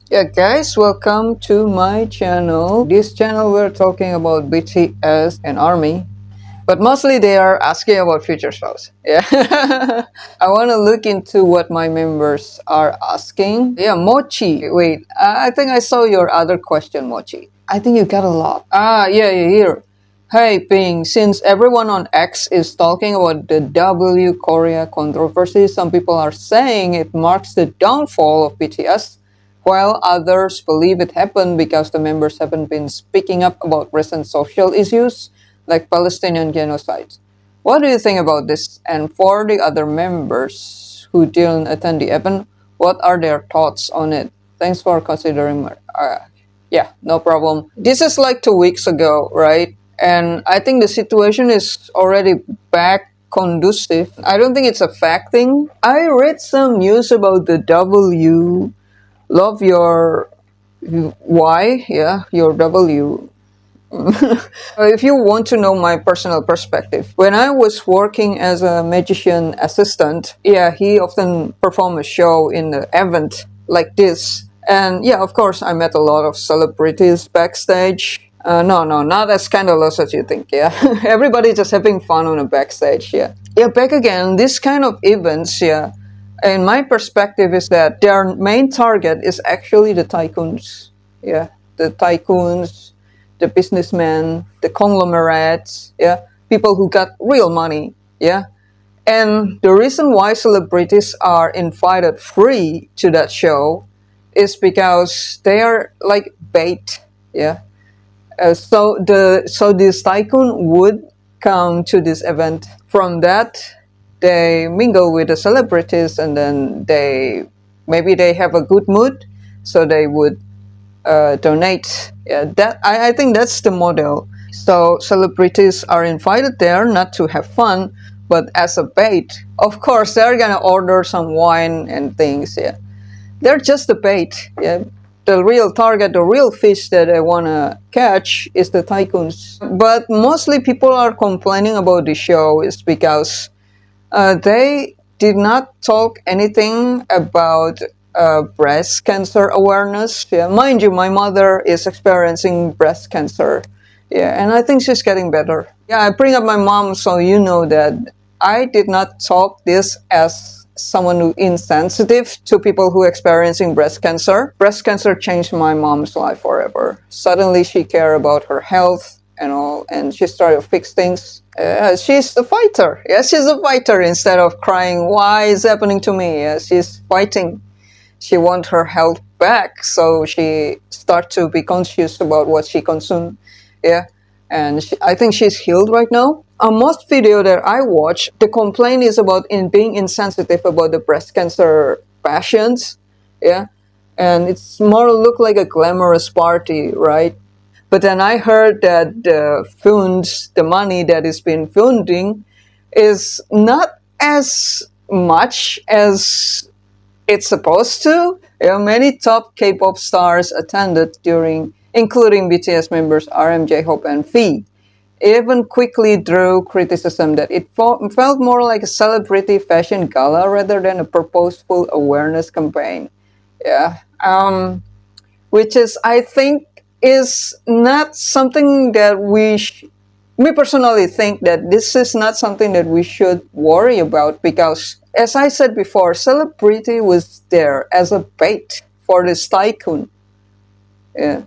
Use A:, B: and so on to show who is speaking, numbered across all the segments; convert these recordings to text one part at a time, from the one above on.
A: Yeah, guys, welcome to my channel. This channel we're talking about BTS and ARMY, but mostly they are asking about future spouse. Yeah, I want to look into what my members are asking. Yeah, Mochi. Wait, I think I saw your other question, Mochi. I think you got a lot. Yeah, here. Hey, Ping, since everyone on X is talking about the W Korea controversy, some people are saying it marks the downfall of BTS, while others believe it happened because the members haven't been speaking up about recent social issues like Palestinian genocide. What do you think about this? And for the other members who didn't attend the event, what are their thoughts on it? Thanks for considering yeah, no problem. This is like 2 weeks ago, right? And I think the situation is already back conducive. I don't think it's a fact thing. I read some news about the W. Love your Y, yeah, your W. If you want to know my personal perspective, when I was working as a magician assistant, yeah, he often performed a show in the event like this. And yeah, of course, I met a lot of celebrities backstage. No, not as scandalous as you think, yeah. Everybody just having fun on a backstage, yeah. Yeah, back again, this kind of events, yeah, in my perspective is that their main target is actually the tycoons, yeah, the tycoons, the businessmen, the conglomerates, yeah, people who got real money, yeah. And the reason why celebrities are invited free to that show is because they are like bait, yeah. So this tycoon would come to this event. From that, they mingle with the celebrities, and then maybe they have a good mood, so they would donate. Yeah, I think that's the model. So celebrities are invited there not to have fun, but as a bait. Of course, they're gonna order some wine and things. Yeah, they're just a bait. Yeah, the real target, the real fish that I wanna catch is the tycoons. But mostly people are complaining about the show is because they did not talk anything about breast cancer awareness. Yeah, mind you, my mother is experiencing breast cancer. Yeah, and I think she's getting better. Yeah, I bring up my mom so you know that I did not talk this as someone who insensitive to people who are experiencing breast cancer. Breast cancer changed my mom's life forever. Suddenly she cared about her health and all, and she started to fix things. She's a fighter. Yeah, she's a fighter instead of crying, why is it happening to me? Yeah, she's fighting. She wants her health back, so she starts to be conscious about what she consumes. Yeah, and I think she's healed right now. On most video that I watch, the complaint is about being insensitive about the breast cancer patients. Yeah, and it's more look like a glamorous party, right? But then I heard that the funds, the money that is being funding, is not as much as it's supposed to. Many top K-pop stars attended during, including BTS members RM, J-Hope, and V. Even quickly drew criticism that it felt more like a celebrity fashion gala rather than a purposeful awareness campaign. Yeah. Which is, I think, is not something that me personally think that this is not something that we should worry about because, as I said before, celebrity was there as a bait for this tycoon. Yeah.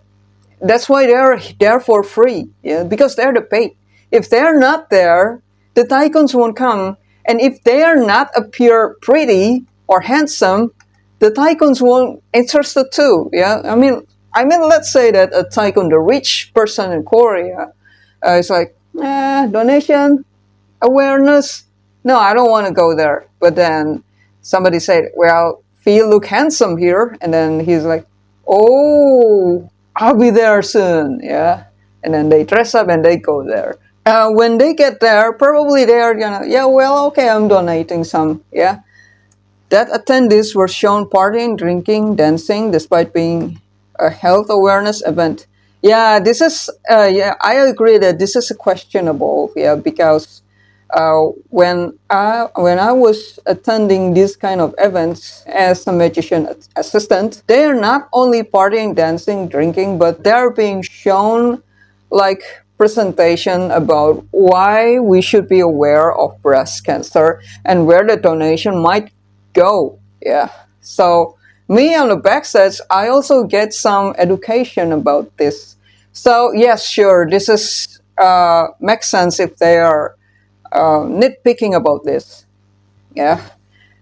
A: That's why they're there for free, yeah, because they're the bait. If they're not there, the tycoons won't come. And if they are not appear pretty or handsome, the tycoons won't interested too. Yeah, I mean, let's say that a tycoon, the rich person in Korea, is like, donation, awareness. No, I don't want to go there. But then somebody said, well, Phil look handsome here, and then he's like, oh, I'll be there soon. Yeah, and then they dress up and they go there. When they get there, probably they are gonna, yeah, well, okay, I'm donating some. Yeah, that attendees were shown partying, drinking, dancing, despite being a health awareness event. Yeah, this is, yeah, I agree that this is questionable, yeah, because When I was attending these kind of events as a magician assistant, they are not only partying, dancing, drinking, but they're being shown like presentation about why we should be aware of breast cancer and where the donation might go. Yeah. So me on the backstage, I also get some education about this. So yes, sure, this is makes sense if they are nitpicking about this. Yeah.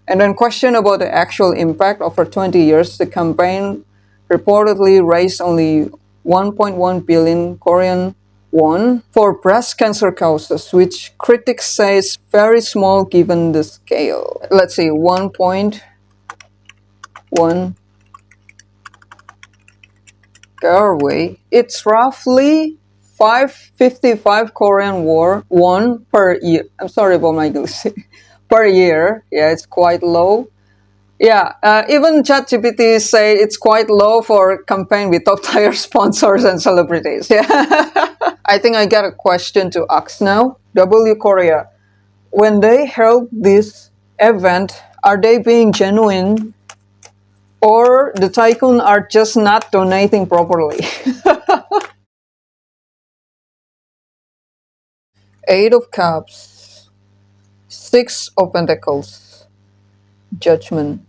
A: And then question about the actual impact. Over 20 years, the campaign reportedly raised only 1.1 billion Korean won for breast cancer causes, which critics say is very small given the scale. Let's see, 1.1 Norway. It's roughly 555 Korean won per year. I'm sorry about my English. Per year. Yeah, it's quite low. Yeah, even ChatGPT say it's quite low for a campaign with top tier sponsors and celebrities. Yeah. I think I got a question to ask now. W Korea, when they held this event, are they being genuine or the tycoon are just not donating properly? Eight of Cups, Six of Pentacles, Judgment.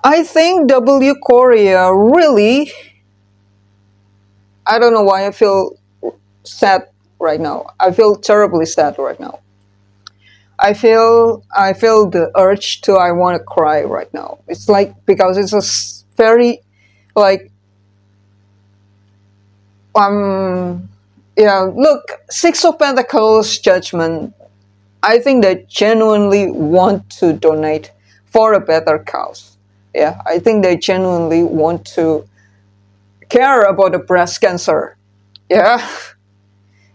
A: I think W Korea really, I don't know why I feel sad right now. I feel terribly sad right now. I feel the urge to I want to cry right now. It's like because it's a very like yeah, look, Six of Pentacles, Judgment. I think they genuinely want to donate for a better cause. Yeah, I think they genuinely want to care about the breast cancer. Yeah.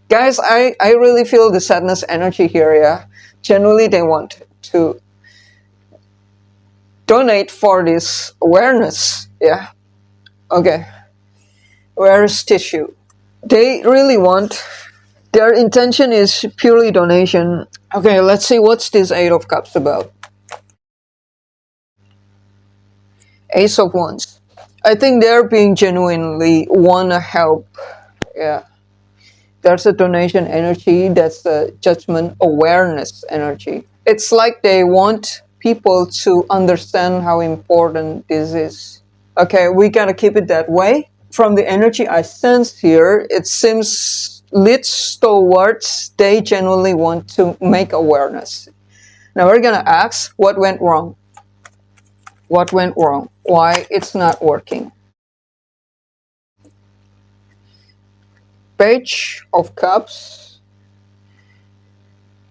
A: Guys, I really feel the sadness energy here, yeah. Genuinely they want to donate for this awareness, yeah. Okay. Where's tissue? They really want, their intention is purely donation. Okay, let's see what's this Eight of Cups about. Ace of Wands. I think they're being genuinely wanna help. Yeah. There's a donation energy, that's a judgment awareness energy. It's like they want people to understand how important this is. Okay, we gotta keep it that way. From the energy I sense here, it seems leads towards they genuinely want to make awareness. Now we're gonna ask what went wrong. What went wrong? Why it's not working? Page of Cups,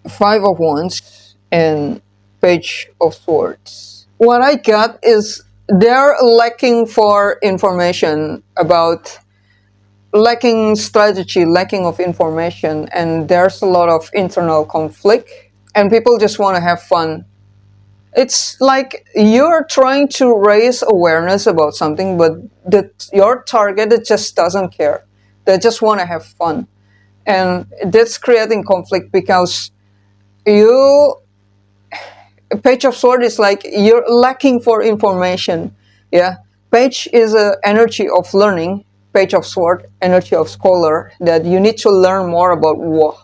A: Five of Wands, and Page of Swords. What I got is they're lacking for information about, lacking strategy, lacking of information, and there's a lot of internal conflict, and people just want to have fun. It's like you're trying to raise awareness about something, but your target it just doesn't care. They just want to have fun. And that's creating conflict because Page of Sword is like you're lacking for information. Yeah. Page is an energy of learning. Page of Sword, energy of scholar, that you need to learn more about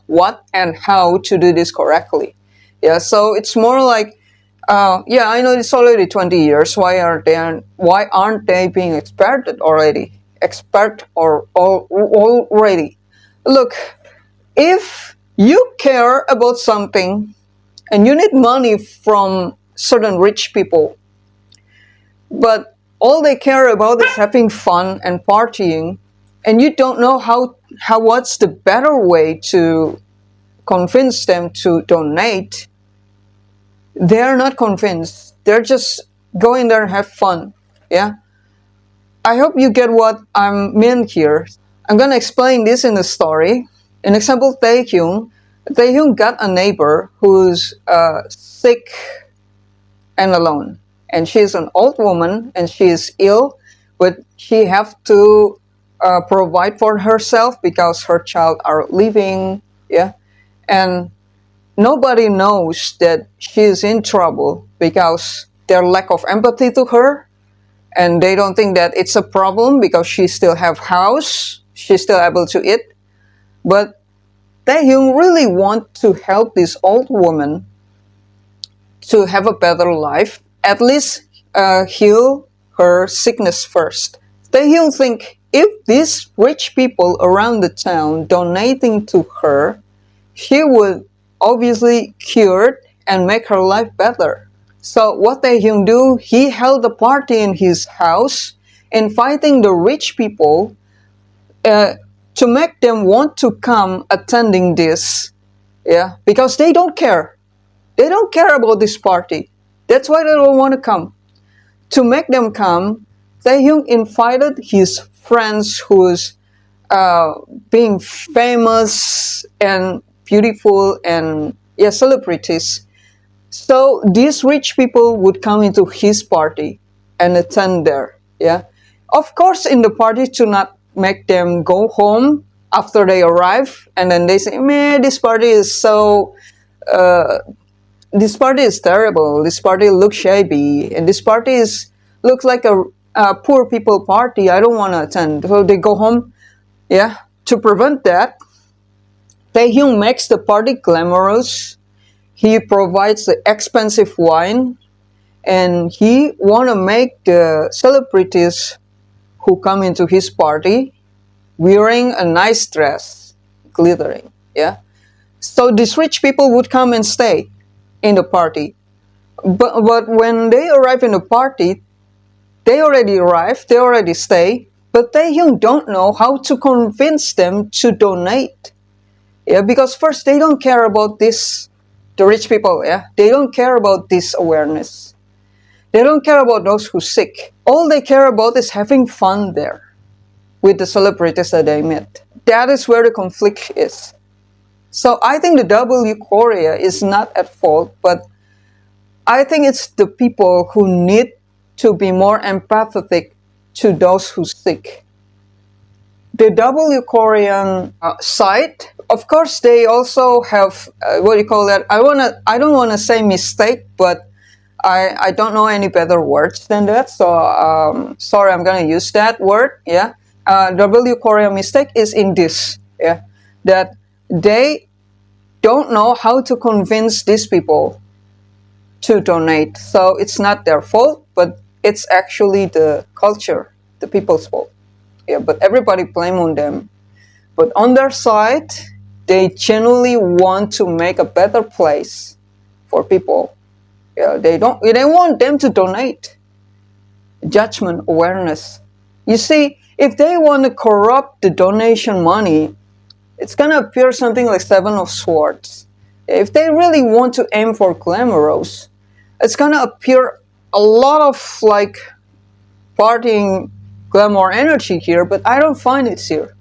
A: what and how to do this correctly. Yeah. So it's more like, yeah, I know it's already 20 years. Why aren't they being experted already? Already. Look, if you care about something and you need money from certain rich people, but all they care about is having fun and partying, and you don't know how what's the better way to convince them to donate, they're not convinced. They're just going there and have fun. Yeah. I hope you get what I mean here. I'm gonna explain this in the story. In example, Taehyung got a neighbor who's sick and alone, and she's an old woman and she is ill, but she have to provide for herself because her child are leaving. Yeah, and nobody knows that she is in trouble because their lack of empathy to her, and they don't think that it's a problem because she still have house, she's still able to eat. But Taehyung really want to help this old woman to have a better life, at least heal her sickness first. Taehyung think if these rich people around the town donating to her, she would obviously cure and make her life better. So what Taehyung do, he held a party in his house, inviting the rich people uh, to make them want to come attending this, yeah, because they don't care. They don't care about this party. That's why they don't want to come. To make them come, Taehyung invited his friends who's being famous and beautiful and, yeah, celebrities. So these rich people would come into his party and attend there. Yeah, of course, in the party to not make them go home after they arrive and then they say, "Man, this party is so this party is terrible. This party looks shabby, and this party is looks like a poor people party. I don't want to attend." So they go home. Yeah, to prevent that, Taehyung makes the party glamorous. He provides the expensive wine, and he want to make the celebrities who come into his party wearing a nice dress, glittering. Yeah, so these rich people would come and stay in the party. But when they arrive in the party, they already arrive, they already stay, but Taehyung don't know how to convince them to donate. Yeah, because first they don't care about this, the rich people, yeah, they don't care about this awareness. They don't care about those who sick. All they care about is having fun there with the celebrities that they met. That is where the conflict is. So I think the W Korea is not at fault, but I think it's the people who need to be more empathetic to those who sick. The W Korean side, of course, they also have what do you call that? I don't wanna say mistake, but I don't know any better words than that. So sorry, I'm gonna use that word. Yeah, W Korean mistake is in this. Yeah, that they don't know how to convince these people to donate. So it's not their fault, but it's actually the culture, the people's fault. Yeah, but everybody blame on them. But on their side, they genuinely want to make a better place for people. Yeah, they want them to donate. Judgment, awareness. You see, if they want to corrupt the donation money, it's gonna appear something like Seven of Swords. If they really want to aim for glamorous, it's gonna appear a lot of like partying glamour energy here, but I don't find it here.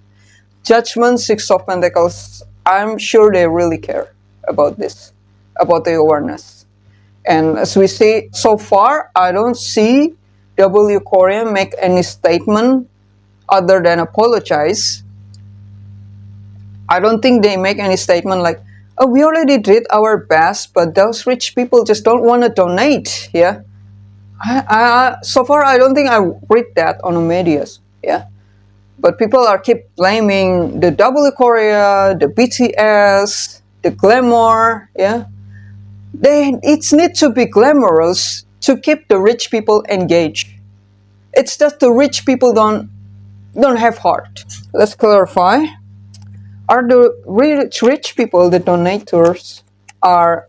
A: Judgment, Six of Pentacles, I'm sure they really care about this, about the awareness. And as we see so far, I don't see W Korean make any statement other than apologize. I don't think they make any statement like, "Oh, we already did our best, but those rich people just don't want to donate." Yeah, so far I don't think I read that on the medias. Yeah, but people are keep blaming the W Korea, the BTS, the glamour. Yeah, it's need to be glamorous to keep the rich people engaged. It's just the rich people don't have heart. Let's clarify. Are the rich people, the donators, are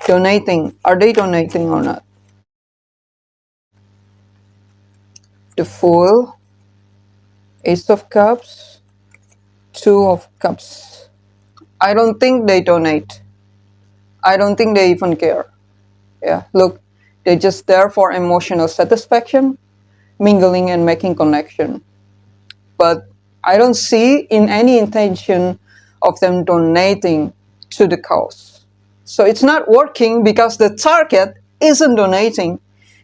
A: donating? Are they donating or not? The Fool, Ace of Cups, Two of Cups. I don't think they donate. I don't think they even care. Yeah, look, they're just there for emotional satisfaction, mingling and making connection. But I don't see in any intention of them donating to the cause. So it's not working because the target isn't donating.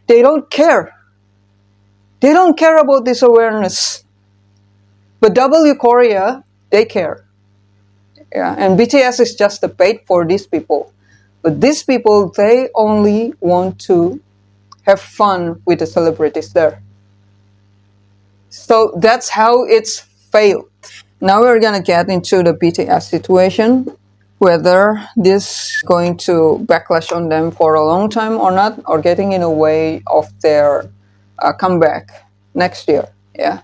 A: They don't care. They don't care about this awareness. But W Korea, they care. Yeah, and BTS is just the bait for these people. But these people, they only want to have fun with the celebrities there. So that's how it's failed. Now we're gonna get into the BTS situation, whether this going to backlash on them for a long time or not, or getting in a way of their comeback next year. Yeah.